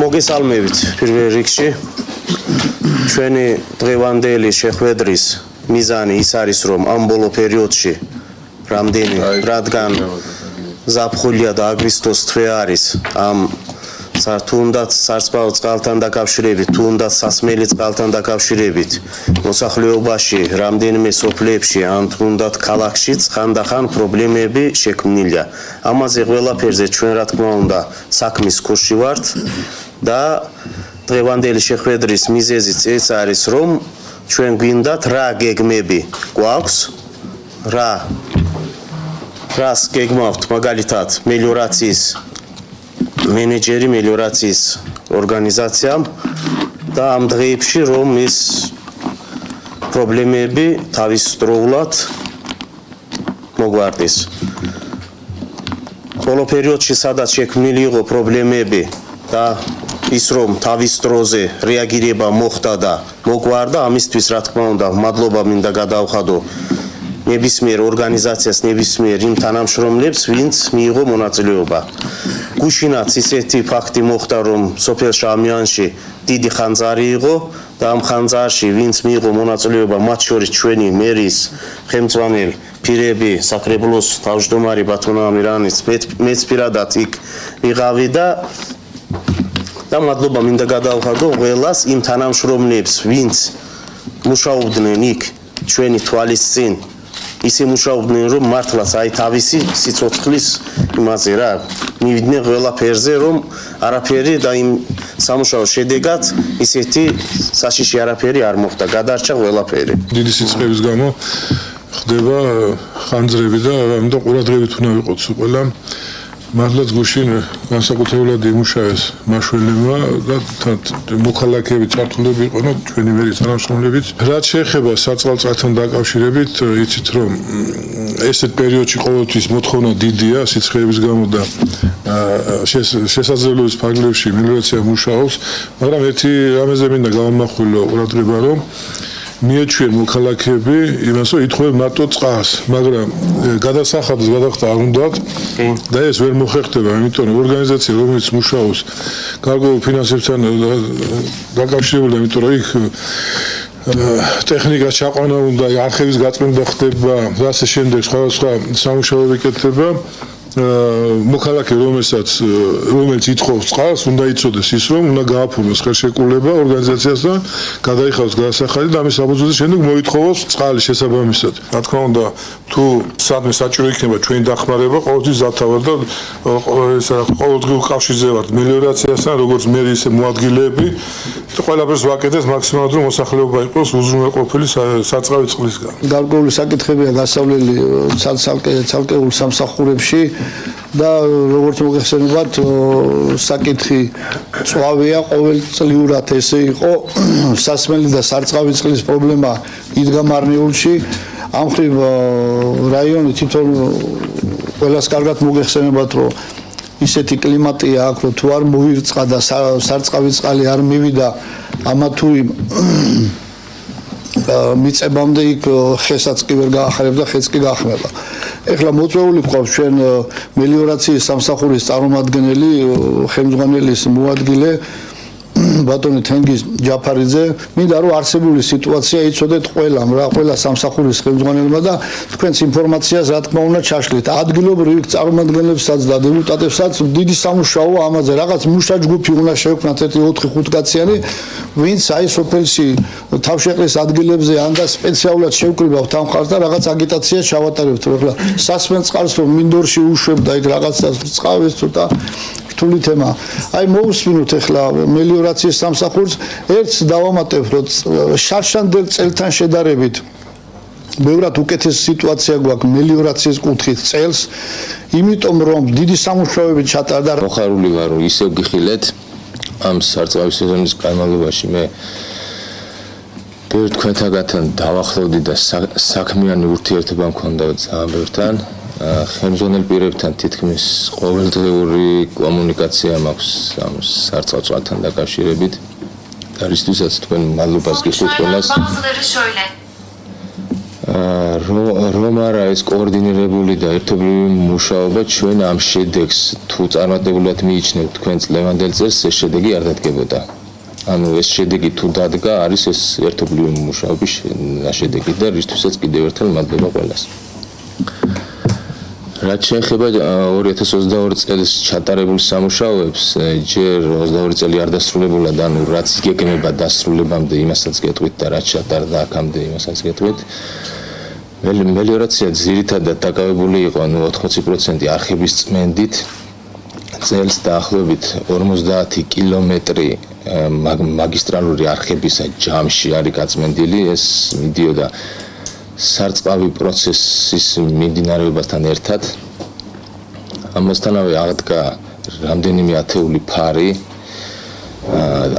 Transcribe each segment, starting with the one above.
მოგესალმებით პირველ რიგში. ჩვენი დღევანდელი შეხვედრის მიზანი ის არის, რომ ამ ბოლო პერიოდში რადგან ზაფხულია და აგვისტოს თვე არის, ამ თუნდაც სარწყავ წყალთან დაკავშირებით, თუნდაც სასმელი წყალთან დაკავშირებით, მოსახლეობაში, რამდენიმე სოფლებში, ან თუნდაც ქალაქშიც ხანდახან პრობლემები შექმნილია. ამაზე ყველაფერზე ჩვენ რა თქმა უნდა საქმის ქურში ვართ და დღევანდელი შეხვედრის მიზეზიც ეს არის, რომ ჩვენ გვინდათ რა გეგმები გვაქვს, რას გეგმავთ მაგალითად მელიორაციის მენეჯერი მელიორაციის ორგანიზაციამ და ამ დღეებში რომ ის პრობლემები თავისდროულად მოგვარდეს. ბოლო პერიოდში სადაც შექმნილი იყო პრობლემები და ის რომ თავის დროზე რეაგირება მოხდა და მოგვარდა, ამისთვის რა თქმა უნდა მადლობა მინდა გადავხადო ნებისმიერ ორგანიზაციას, ნებისმიერ იმ თანამშრომლებს, ვინც მიიღო მონაწილეობა. გუშინაც ისეთი ფაქტი მოხდა, რომ სოფელ შამიანში დიდი ხანძარი იყო და ამ ხანძარში ვინც მიიღო მონაწილეობა, მათ შორის ჩვენი მერის ხელმძღვანელი პირები, საკრებულოს თავმჯდომარე ბატონო ამირანიც, მეც პირადად იქ ვიყავი და მადლობა მინდა გადავხადო ყველას იმ თანამშრომლებს, ვინც მუშაობდნენ იქ ჩვენი თვალის წინ, ისე მუშაობდნენ, რომ მართლაც აი თავისი სიცოცხლის იმაზე რა მივიდნენ ყველაფერზე, რომ არაფერი და იმ სამუშაოს შედეგად ისეთი საშიში არაფერი არ მოხდა, გადარჩა ყველაფერი. დიდი სიცხეების გამო ხდება ხანძრები და ამიტომ ყურადღებით უნდა ვიყოთ ყველა. მართლაც გუშინ განსაკუთრებულად იმუშავეს მაშველებმა და მოქალაქეები წართულები იყვნენ ჩვენი მერის თანამშრომლებიც. რაც შეეხება სარწყავ-წყალთან დაკავშირებით, იცით რომ ესეთ პერიოდში ყოველთვის მოთხოვნა დიდია სიცხეების გამო და შესაძლებლობის ფარგლებში მელიორაცია მუშაობს, მაგრამ ერთი რამეზე მინდა გავამახვილო ყურადღება, რომ მიეჩვენ მოქალაქეები იმას, რომ ითხოვენ მარტო წყალს, მაგრამ გადასახადის გადახდა არ უნდათ და ეს ვერ მოხერხდება, იმიტომ რომ ორგანიზაცია რომელიც მუშაობს გარკვეულ ფინანსებთან დაკავშირებული, იმიტომ რომ იქ ტექნიკა ჩაყვანა უნდა, არხების გაწმენდა ხდება და ასე შემდეგ სხვა სამუშაოები კეთდება. მოქალაქე რომელიც ითხოვს წყალს, უნდა იცოდეს ის, რომ უნდა გააფორმოს ხელშეკრულება ორგანიზაციასთან, გადაიხადოს გადასახადი და ამის საფუძველზე შემდეგ მოითხოვოს წყალი შესაბამისად. რა თქმა უნდა, თუ სადმე საჭირო იქნება ჩვენი დახმარება, ყოველთვის დათავარ და ყოველდღიურ კავშირზე ვართ მელიორაციასთან, როგორც მერი ისე მოადგილეები. ყველაფერს ვაკეთებთ მაქსიმალურად, რომ მოსახლეობა იყოს უზრუნველყოფილი სარწყავი წყლისგან. გარკვეული საკითხებია გასავლელი ცალკეულ სამსახურებში და როგორც მოგეხსენებათ, საკითხი წვავია ყოველწლიურად ესე იყო სასმელი და სარწყავი წყლის პრობლემა იდგა მარნიულში. ამ ხრივ რაიონი თვითონ ყველას კარგად მოგეხსენებათ, რომ ისეთი კლიმატია აქვს, რომ თუ არ მოირწყა და სარწყავი წყალი არ მივიდა, ამა თუ იმ მიწებამდე იქ ხესაც კი ვერ გაახარებდა, ხეც კი გაახმება. ეხლა მოწვეული გვყავს ჩვენ მელიორაციის სამსახურის წარმომადგენელი, ხელმძღვანელის მოადგილე ბატონი თენგიზ ჯაფარიძე. მინდა რომ არსებული სიტუაცია იცოდეთ ყველა სამსახურის ხელმძღვანელმა და თქვენს ინფორმაციას რა თქმა უნდა ჩაშლით. ადგილობრივ წარმომადგენლებსაც და დეპუტატებსაც დიდი სამუშაო ამაზე. რაღაც მუშა ჯგუფი უნდა შევქმნათ 4-5 კაციანი, ვინც აი სოფელში თავშეყრის ადგილებზე ან და სპეციალურად შევკრიბავთ ამ ხარს და რაღაც აგიტაცია ჩავატარებთ. ეხლა სასმელ წყალს რომ მინდორში უშვებდა იქ რაღაცა წყავის ცოტა რთული თემა. აი მოусმინოთ ეხლა მელიორაციის სამსახურს, ერთს დავამატებ, რომ შარშანდელ წელთან შედარებით ბევრად უკეთესი სიტუაცია გვაქვს მელიორაციის კუთხით წელს, იმიტომ რომ დიდი სამუშაოები ჩატარდა. მოხარული ვარ, რომ ისევ გიხილეთ ამ სარწყავი სეზონის განმავლობაში მე ბევრ თქვენთაგან დავახლოვდი და საქმიანი ურთიერთობა მქონდა ძალიან ბევრთან. ხელმძღვანელ პირებთან თითქმის ყოველდღიური კომუნიკაცია მაქვს ამ სარწყავ წყალთან დაკავშირებით. და რისთვისაც თქვენ მადლობას გიხდით ყველას. რომ არა ეს კოორდინირებული და ერთობლივი მუშაობა ჩვენ ამ შედეგს თუ წარმატებულად მიიჩნევთ თქვენ წლევანდელ წელს ეს შედეგი არ დადგებოდა. ანუ ეს შედეგი თუ დადგა არის ეს ერთობლივი მუშაობის შედეგი და რისთვისაც კიდევ ერთხელ მადლობა ყველას. რაც შეეხება 2022 წელს ჩატარებულ სამუშაოებს, ჯერ 22 წელი არ დასრულებულა და ანუ რაც იგეგმება დასრულებამდე იმასაც გეტყვით და რაც ჩატარდა აქამდე იმასაც გეტყვით. მელიორაცია ძირითადად დაკავებული იყო ანუ 80% არხების წმენდით. წელს დაახლოებით 50 კილომეტრი მაგისტრალური არხებისა ჯამში არის გაწმენდილი, ეს მიდიოდა სარწყავი პროცესის მიმდინარეობასთან ერთად. ამასთანავე აღდგა რამდენიმე ათეული ფარი.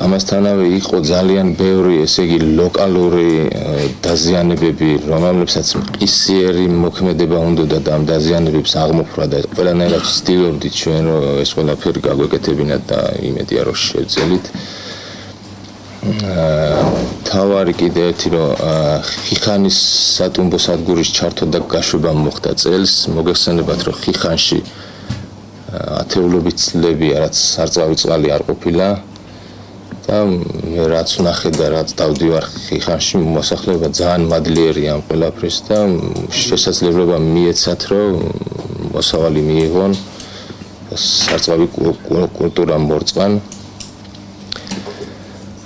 ამასთანავე იყო ძალიან ბევრი, ესე იგი, ლოკალური დაზიანებები, რომლებსაც მყისიერი მოქმედება უნდოდა და ამ დაზიანებებს აღმოფხვრა და ყველანაირად ვცდილობდით ჩვენ რომ ეს ყველაფერი გაგვეკეთებინათ და იმედია რომ შევძელით. თავარი კიდე ერთი რომ ხიხანის სატუმბო სადგურის ჩართვა და გაშვება მოხდა წელს. მოგეხსენებათ რომ ხიხანში ათეულობით წლებია რაც სარწყავი წყალი არ ყოფილა და მე რაც ვნახე და რაც დავდივარ ხიხანში მოსახლეობა ძალიან მადლიერია ამ ყველაფრის და შესაძლებლობა მიეცათ რომ მოსავალი მიიღონ სარწყავი კულტურა მორწყან.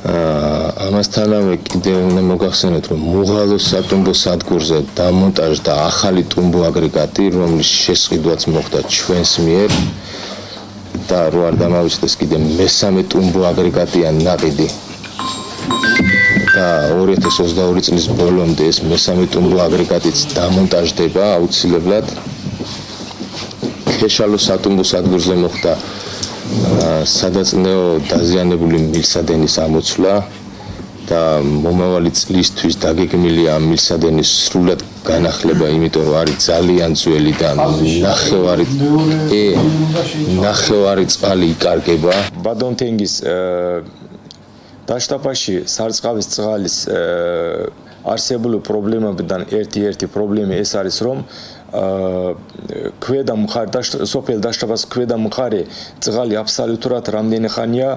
ამასთანავე კიდევ უნდა მოგახსენოთ რომ მუღალოს სატუმბო სადგურზე დამონტაჟდა ახალი ტუმბო აგრეგატი, რომლის შესყიდვაც მოხდა ჩვენს მიერ და რო არ დამავიწყდეს კიდე მესამე ტუმბო აგრეგატია ნაყიდი და 2022 წლის ბოლომდე ეს მესამე ტუმბო აგრეგატიც დამონტაჟდება აუცილებლად. ქეშალოს სატუმბო სადგურზე მოხდა სადაწნეო დაზიანებული მილსადენის ამოცვლა და მომავალი წლისთვის დაგეგმილია ამ მილსადენის სრულად განახლება, იმიტომ რომ არის ძალიან ძველი და ნახევარი წყალი იკარგება. ბადონთენგის დაშტაპაში სარწყავის წყალის არსებული პრობლემებიდან ერთი პრობლემა ეს არის რომ ქვედა მხარე და სოფელ დაშტაპას ქვედა მხარე წყალი აბსოლუტურად რამდენი ხანია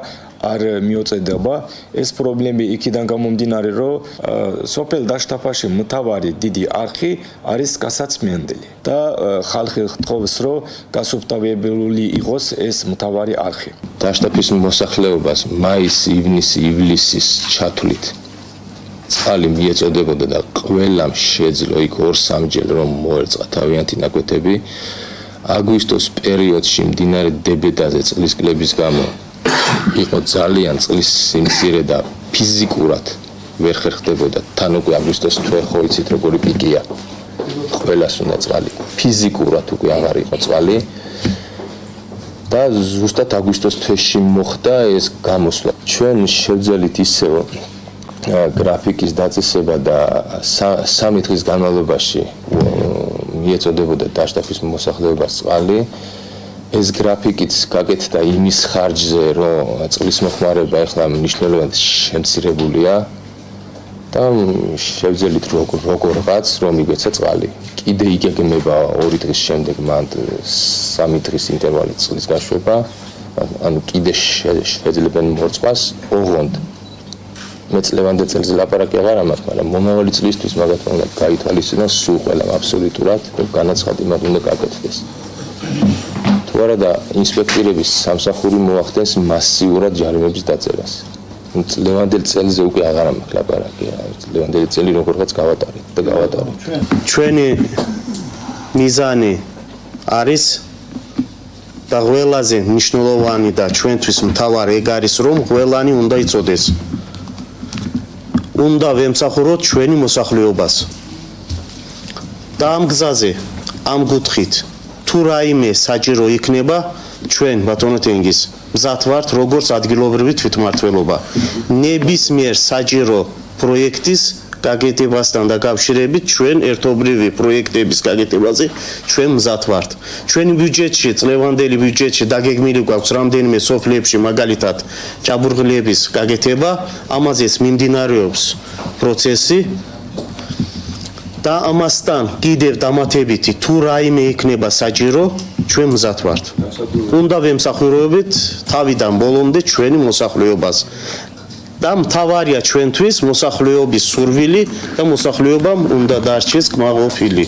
არ მიოწედება. ეს პრობლემა იქიდან გამომდინარე რომ სოფელ დაშტაპაში მთავარი დიდი არხი არის გასაწმენდელი და ხალხი გთხოვს რომ გასუფთავებელი იყოს ეს მთავარი არხი. დაშტაპის მოსახლეობას მაის-ივნისი-ივლისის ჩათვლით წყალი მიეწოდებოდა და ყველამ შეძლო იქ 2-3 რომ მოერწყა თავიანთი ნაკვეთები. აგვისტოს პერიოდში მდინარე დებედაზე წყლის კლების გამო იყო ძალიან წყლის სიმცირე და ფიზიკურად ვერ ხერხდებოდა. თან უკვე აგვისტოს თვე ხო იცით როგორი პიკია. ყველას უნდა წყალი. ფიზიკურად უკვე აღარ იყო წყალი. და ზუსტად აგვისტოს თვეში მოხდა ეს გამოსვლა. ჩვენ შევძელით ისევ გრაფიკის დაწესება და 3 დღის განმავლობაში მიეწოდებოდა დაშტაპის მოსახლეობას წყალი. ეს გრაფიკიც გაკეთდა იმის ხარჯზე, რომ წყლის მოხმარება ახლა მნიშვნელოვნად შემცირებულია და შევძელით როგორღაც რომ იგეცა წყალი. კიდე იგეგმება 2 დღის შემდეგ მან 3 დღის ინტერვალით წყლის გაშვება, ანუ კიდე შეძლებენ მორწყვას ოღონდ. მე წლევანდელ წელს ლაპარაკი აღარ ამაქვს, მაგრამ მომავალი წლისთვის მაგათმა უნდა გაითვალისწინოს სულ ყველამ აბსოლუტურად განაცხადი მაგ უნდა გაკეთდეს. თუ არა და ინსპექტორების სამსახური მოახდენს მასიურად ჯარიმების დაწერას. წლევანდელ წელზე უკვე აღარ ამაქვს ლაპარაკი, წლევანდელი წელი როგორღაც გავატარეთ და გავატარეთ. ჩვენი მიზანი არის და ყველაზე მნიშვნელოვანი და ჩვენთვის მთავარი ეგ არის რომ ყველანი უნდა იცოდეს. უნდა ვემსახუროთ ჩვენი მოსახლეობას. და ამ გზაზე, ამ კუთხით, თუ რაიმე საჭირო იქნება, ჩვენ ბატონო თენგის მზად ვართ როგორც ადგილობრივი თვითმმართველობა. ნებისმიერ საჭირო პროექტის გაკეთებასთან დაკავშირებით ჩვენ ერთობლივი პროექტების გაკეთებაზე ჩვენ მზად ვართ. ჩვენი ბიუჯეტში, წლევანდელი ბიუჯეტში დაგეგმილი გვაქვს რამდენიმე სოფლებში მაგალითად ჭაბურღილების გაკეთება, ამაზეც მიმდინარეობს პროცესი. და ამასთან კიდევ დამატებითი თუ რაიმე იქნება საჭირო, ჩვენ მზად ვართ. უნდა ვემსახურებოდეთ თავიდან ბოლომდე ჩვენი მოსახლეობას. და მთავარია ჩვენთვის მოსახლეობის სურვილი და მოსახლეობამ უნდა დარჩეს კმაყოფილი.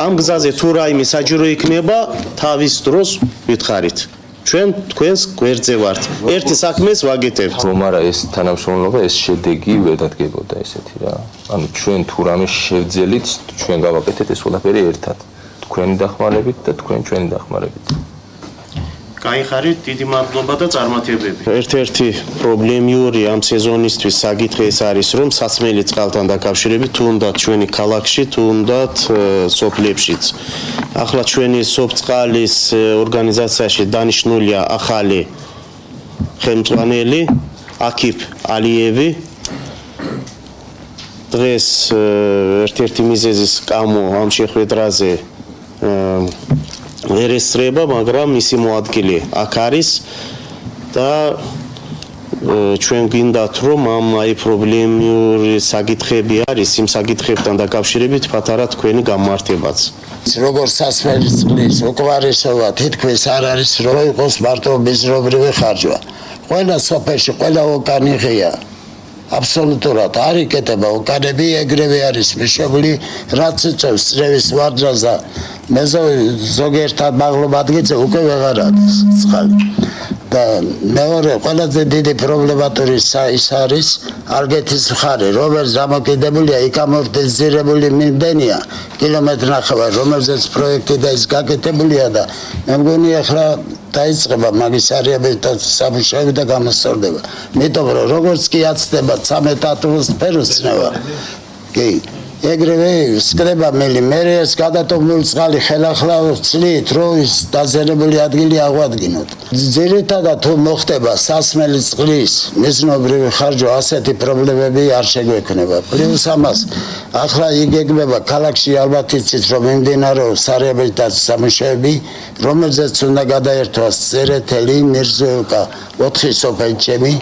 ამ გზაზე თუ რაიმე საჭირო იქნება, თავის დროს ვითხარით. ჩვენ თქვენს გვერდზე ვართ. ერთი საქმეს ვაგეთებთ. რომ არა ეს თანამშრომლობა, ეს შედეგი ვერ დადგებოდა ესეთი რა. ანუ ჩვენ თუ რამე შევძელით, ჩვენ გავაკეთეთ ეს ყველაფერი ერთად. თქვენი დახმარებით და თქვენ ჩვენი დახმარებით. გაიხარით, დიდი მადლობა და წარმატებები. ერთ-ერთი პრობლემიური ამ სეზონისთვის საკითხი ეს არის, რომ სასმელი წყალთან დაკავშირებით თუნდაც ჩვენი ქალაქში, თუნდაც სოფლებშიც. ახლა ჩვენი სოფწყალის ორგანიზაციაში დანიშნულია ახალი ხელმძღვანელი აკიფ ალიევი. დღეს ერთ-ერთი მიზეზის გამო ამ შეხვედრაზე ვერ ესწრება, მაგრამ მისი მოადგილე აქ არის და ჩვენ გვინდათ რომ ამ პრობლემური საკითხები არის, იმ საკითხებთან დაკავშირებით პატარა თქვენი გამართებაც. როგორც სასმელის წყლის უკმარისობა თითქმის არ არის, რომ იყოს მარტო მიზნობრივი ხარჯვა. ყველა სოფელში, ყველა უკანი ღია. აბსოლუტურად არ იკეთება უკანები, ეგრევე არის მიშობლი, რაც იწევს წრევის ვარჯას და ზოგიერთად მაღლობ ადგილზე უკვე ვეღარ არის წყალი. და მეორე ყველაზე დიდი პრობლემატური ის არის ალგეთის მხარე, რომელიც დამოკიდებულია იქ ამორტიზირებული მიმდენია კილომეტრნახევარ, რომელზეც პროექტი და ის გაკეთებულია და მე მგონი ახლა დაიწყება მაგის რეაბილიტაციის სამუშაოები და გამოსწორდება. მეტყობა როგორც კი აცდება 13 ატმოსფეროს წნევა. კი ეგრევე სკდება მელი მე ეს გადატომული წყალი ხელახლა ვცლით რომ ის დაზიანებული ადგილი აღვადგინოთ. ძირითადად თუ მოხდება სასმელი წყლის მიზნობრივი ხარჯვა, ასეთი პრობლემები არ შეგვექნება. პლუს ამას ახლა იგეგმება ქალაქში ალბათ იცით რომ მიმდინარეობსარეაბილიტაციის სამუშაოები, რომელზეც უნდა გადაერთვას წერეთელი, მირზოევკა, 4 სოფელჩემი,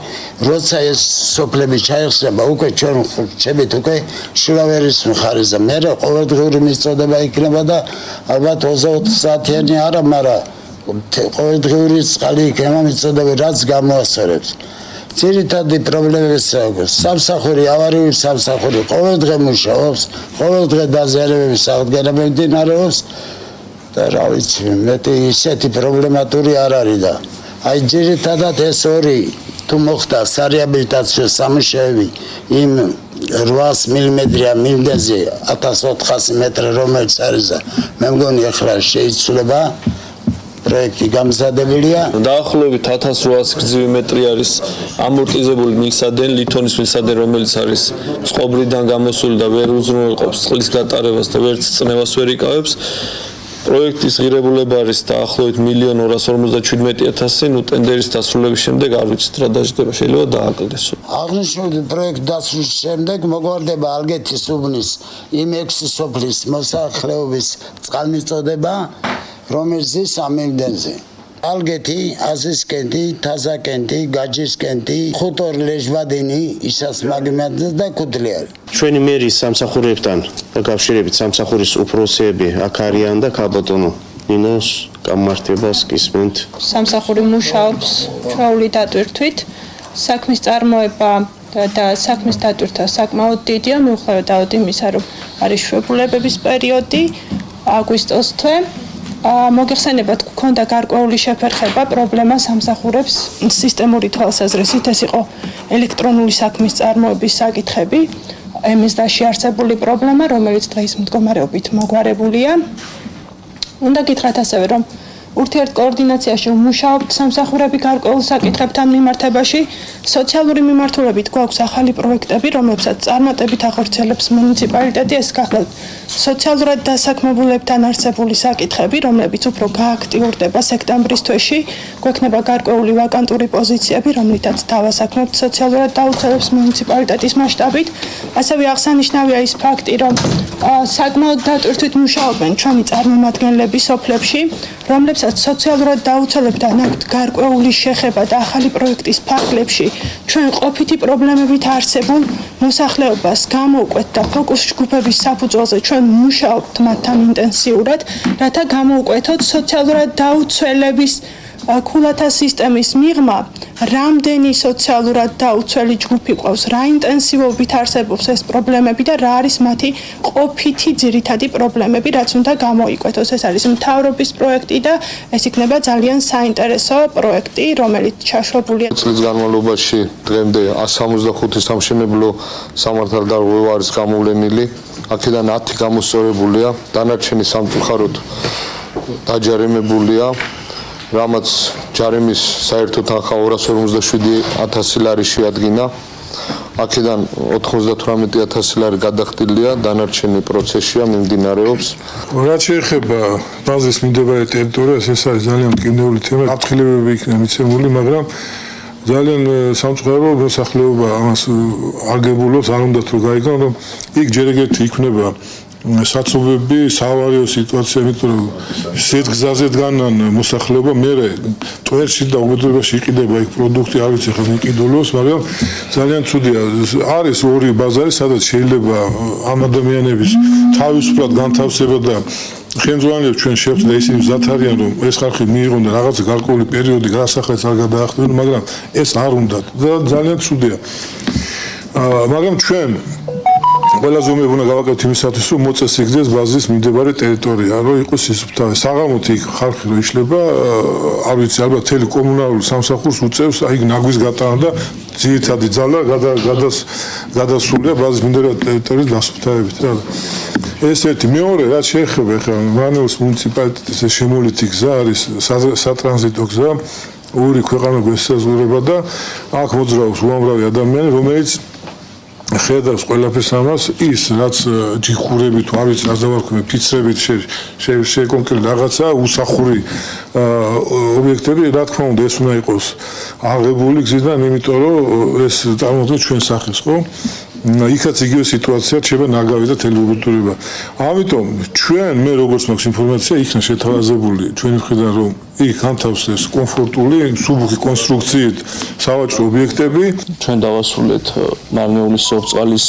როცა ეს სოფლები ჩაიხსნება, უკვე ჩვენ ხჩებით უკვე შულავერის მხარეზე. მე ყოველდღიური მიწოდება იქნება და ალბათ 24 საათიანი არა, მაგრამ ყოველდღიური წყალი იქნება მიწოდები, რაც გამოასწორებს. ძირითადი პრობლემებიც სამსახური, ავარიული სამსახური ყოველდღე მუშაობს, ყოველდღე დაზიანებების აღდგენა მიმდინარეობს და რა ვიცი, მეტი ისეთი პრობლემატური არ არის და აი ძირითადად ეს ორი თუ მოხდაარეაბილიტაციო სამუშაოები იმ 800 მილიმეტრია მიმდენზე 1400 მეტრი რომელიც არის და მე მგონი ახლა შეიცვლება პროექტი გამზადებულია. დაახლოებით 1800 გრძივი მეტრი არის ამორტიზებული მილსადენ, ლითონის მილსადენ, რომელიც არის წყობრიდან გამოსული და ვერ უზრუნველყოფს წყლის გატარებას და ვერც წნევას ვერ იკავებს. პროექტის ღირებულება არის დაახლოებით 1.257.000, ნუ ტენდერის დასრულების შემდეგ არ ვიცით რა დაждდება, შეიძლება დააკლდეს. აღნიშნული პროექტ დასრულების შემდეგ მოგვარდება ალგეთის უბნის იმ 6 სოფლის მოსახლეობის წყალმიწოდება, რომელიც ზის ამ მიმდენზე. ალგეთი, აზისკენდი, თაზაკენდი, გაჯისკენდი, ხუთორ ლეჟვადინი, ისას მაგმადზე და კუდლიარი. ჩვენი მერის სამსახურებთან დაკავშირებით სამსახურის უფროსები აქ არიან და ქაბატონო ნინოს გამართებას გისმენთ. სამსახური მუშაობს ჩვეული დატვირთვით. საქმის წარმოება და საქმის დატვირთვა საკმაოდ დიდია, მიუხედავად იმისა, რომ არის შვებულებების პერიოდი, აგვისტოს თვე. მოგეხსენებათ, გქონდა გარკვეული შეფერხება, პრობლემა სამსახურებს სისტემური თვალსაზრისით, ეს იყო ელექტრონული საქმის წარმოების საკითხები, ემის დაშიარსებული პრობლემა, რომელიც დღის მდგომარეობით მოგვარებულია. უნდა გითხრათ ასევე, რომ ურთიერთკოორდინაციაში ვმუშაობთ სამსახურები გარკვეულ საკითხებთან მიმართებაში. სოციალური მიმართულებით გვაქვს ახალი პროექტები, რომლებსაც წარმატებით ახორციელებს მუნიციპალიტეტი. ეს გახლავთ სოციალურად დასაქმებულებთან არსებული საკითხები, რომლებიც უფრო გააქტიურდება სექტემბრის თვეში. გვექნება გარკვეული ვაკანტური პოზიციები, რომლითაც დავასაქმებთ სოციალურად დაუცველებს მუნიციპალიტეტის მასშტაბით. ასევე აღსანიშნავია ის ფაქტი, რომ საკმაოდ დატვირთვით მუშაობენ ჩვენი წარმომადგენლები სოფლებში, რომლებსაც როდესაც სოციალურად დაუცველებთან აქვთ გარკვეული შეხება და ახალი პროექტის ფარგლებში ჩვენ ყოფითი პრობლემებით არსებულ მოსახლეობას გამოვკვეთ და ფოკუს ჯგუფების საფუძველზე ჩვენ მუშაობთ მათთან ინტენსიურად, რათა გამოვკვეთოთ სოციალურად დაუცველების ქულათა სისტემის მიღმა, რამდენი სოციალურად დაუცველი ჯგუფი ყავს, რა ინტენსივობით არსებობს ეს პრობლემები და რა არის მათი ყოფითი ძირითადი პრობლემები, რაც უნდა გამოიკვეთოს. ეს არის მთავრობის პროექტი და ეს იქნება ძალიან საინტერესო პროექტი, რომელიც ჩაშვებულია. წლის განმავლობაში დღემდე 165 სამშენებლო სამართალდარღვევა არის გამოვლენილი. აქედან 10 გამოსწორებულია, დანარჩენი სამწუხაროდ დაჯარიმებულია. რამაც ჯარიმის საერთო თანხა 257,000 ლარი შეადგინა. აქედან 98,000 ლარი გადახდილია, დანარჩენი პროცესია მიმდინარეობს. რაც შეეხება ბაზის მიმდებარე ტერიტორიას, ეს არის ძალიან მტკივნეული თემა. გაფრთხილებები იქნება მიცემული, მაგრამ ძალიან სამწუხარო მოსახლეობა ამას აგებულობს, არ უნდა თუ გაიგონ, რომ იქ ჯერ ეგეთი იქნება საცობები, საავარიო სიტუაცია, იმიტომ რომ ზედგზაზე დგანან მოსახლეობა, მერე ტვერში და უბედურებაში იყიდება იქ პროდუქტი, არ ვიცი ხა მიყიდულოს, მაგრამ ძალიან ცუდია. არის ორი ბაზარი, სადაც შეიძლება ამ ადამიანების თავისუფლად განთავსება და ხელმძღვანელებს ჩვენ შევხვდით და ისინი მზად არიან, რომ ეს ხალხი მიიღონ და რაღაც გარკვეული პერიოდი გასახაც არ გადაახდენ, მაგრამ ეს არ უნდა და ძალიან ცუდია. მაგრამ ჩვენ ყველაზე უმეტ უნდა გავაკეთოთ იმისათვის, რომ მოწესრიგდეს ბაზის მიმდებარე ტერიტორია, რომ იყოს სისუფთავე. საღამოთი იქ ხალხი რო იშლება, არ ვიცი, ალბათ თელი კომუნალური სამსახურს უწევს, აი ნაგვის გატანა და ძირითადი ძალა გადასულია ბაზის მიმდებარე ტერიტორიის დასუფთავებით რა. ეს ერთი, მეორე, რაც შეეხება ხა მანეუს მუნიციპალიტეტის შემოვლითი გზა არის სატრანზიტო გზა, ორი ქვეყანა გვესაზღვრება და აქ მოძრაობს უამრავი ადამიანი, რომელიც ხედავს ყველაფერს ამას, ის რაც ჯიხურებით, არ ვიცი, რაც დავარქვი, ფიცრებით კონკრეტულად რაღაცა უსახური ობიექტები, რა თქმა უნდა, ეს უნდა იყოს აღებული გზიდან, იმიტომ რომ ეს წარმოადგენს ჩვენ სახეს, ხო? იქაც იგივე სიტუაცია რჩება ნაგავი და თელეუბედურება. ამიტომ ჩვენ მე როგორც მაქვს ინფორმაცია, იქნა შეთავაზებული ჩვენი მხრიდან, რომ იქ განთავსდეს კომფორტული, მსუბუქი კონსტრუქციით სავაჭრო ობიექტები. ჩვენ დავასრულეთ მარნეულის სოფწყალის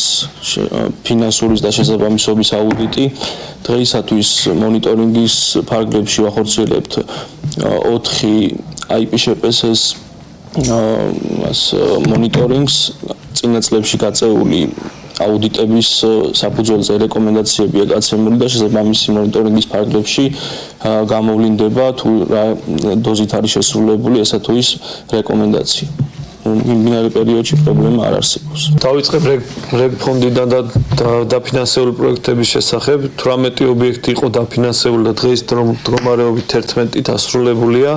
ფინანსურის და შესაბამისობის აუდიტი. დღეისათვის მონიტორინგის ფარგლებში ვახორციელებთ 4 IPSHPS-ის მონიტორინგს, წინა წლებში გაწეული აუდიტების საფუძველზე რეკომენდაციები ეკაცემული და შესაბამისი მონიტორინგის ფარგლებში გამოვლინდება თუ რა დოზით არის შესრულებული ესა თუ ის რეკომენდაცია. მიმდინარე პერიოდში პრობლემა არ არსებობს. დავიწყებ რეგფონდიდან და დაფინანსებული პროექტების შესახებ. 18 ობიექტი იყო დაფინანსებული და დღეს მდგომარეობით 11 დასრულებულია.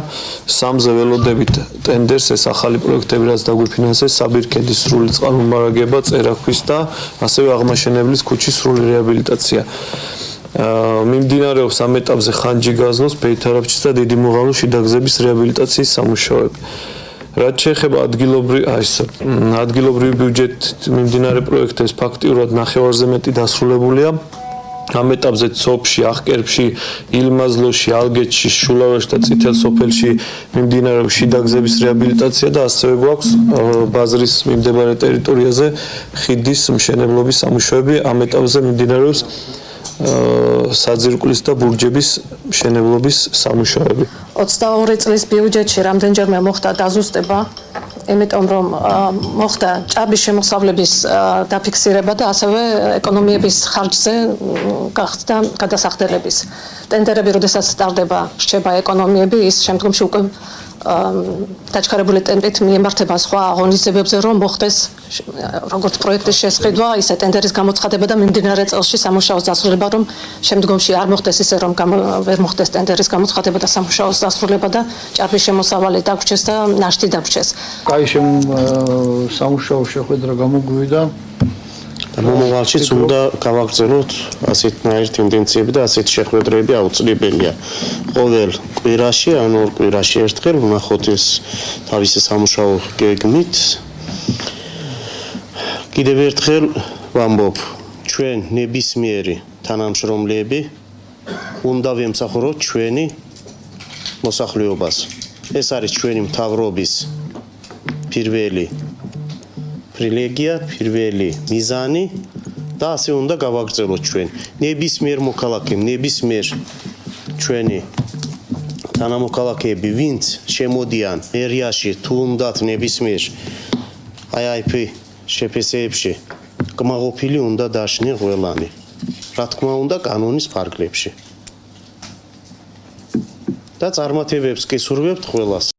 3-ზე ველოდებით ტენდერს, ეს ახალი პროექტები რაც დაგვიფინანსეს, საბირქედის სრული წყალმომარაგება, წერაქვის და ასევე აღმაშენებლის ქუჩის სრული რეაბილიტაცია. მიმდინარეობს ამ ეტაპზე ხანჯიგაზნოს, ბეითარაფჭის და დიდი მოღალვის შიდაგზების რეაბილიტაციის სამუშაოები. რაც შეეხება ადგილობრივი ბიუჯეტით მიმდინარე პროექტებს, ფაქტიურად 9-ზე მეტი დასრულებულია. ამ ეტაპზე ცოფში, აღკერბში, ილმაზლოში, ალგეთში, შულავერში და წითელ სოფელში მიმდინარეობს შიდაგზების რეაბილიტაცია და ასევე გვაქვს ბაზრის მიმდებარე ტერიტორიაზე ხიდის მშენებლობის სამუშაოები. ამ ეტაპზე მიმდინარეობს საძირკვლის და ბურჯების მშენებლობის სამუშაოები. 22 წლის ბიუჯეტში რამდენჯერმე მოხდა დაზუსტება, იმიტომ რომ მოხდა ჭაბის შემოსავლების დაფიქსირება და ასევე ეკონომიების ხარჯზე გახდა გადასახდელების. ტენდერები, როდესაც სტარდება, რჩება ეკონომიები, ის შემდგომში უკვე დაჩქარებული ტემპით მიემართება სხვა აღონიზებებზე, რომ მოხდეს როგორც პროექტის შესყიდვა, ისე ტენდერის გამოცხადება და მიმდინარე წელში სამუშაოს დასრულება, რომ შემდგომში არ მოხდეს ისე, რომ ვერ მოხდეს ტენდერის გამოცხადება და სამუშაოს დასრულება და ჭაბის შემოსავალი დაგვრჩეს და ნაშთი დაგვრჩეს. კაი სამუშაო შეხვედრა გამოგვივიდა. მომავალშიც უნდა გავაგრძელოთ ასეთნაირი ტენდენციები და ასეთი შეხვედრები აუცილებელია. ყოველ კვირაში, ან ორ კვირაში ერთხელ ვნახოთ ეს თავისი სამუშაო გეგმით. კიდევ ერთხელ ვამბობ, ჩვენ ნებისმიერი თანამშრომლები უნდა ვემსახუროთ ჩვენი მოსახლეობას. ეს არის ჩვენი მთავრობის პირველი პრივილეგია, პირველი მიზანი და ასე უნდა გავაგრძელოთ ჩვენ. ნებისმიერ მოქალაქემ, ნებისმიერ ჩვენი თანამოქალაქეები, ვინც შემოდიან ერიაში, თუ უნდათ ნებისმიერ IP შეფასებებში, კმაყოფილი უნდა დაშნი ყველანი. რა თქმა უნდა, კანონის ფარგლებში. და წარმატებებს კი სურვებთ ყველას.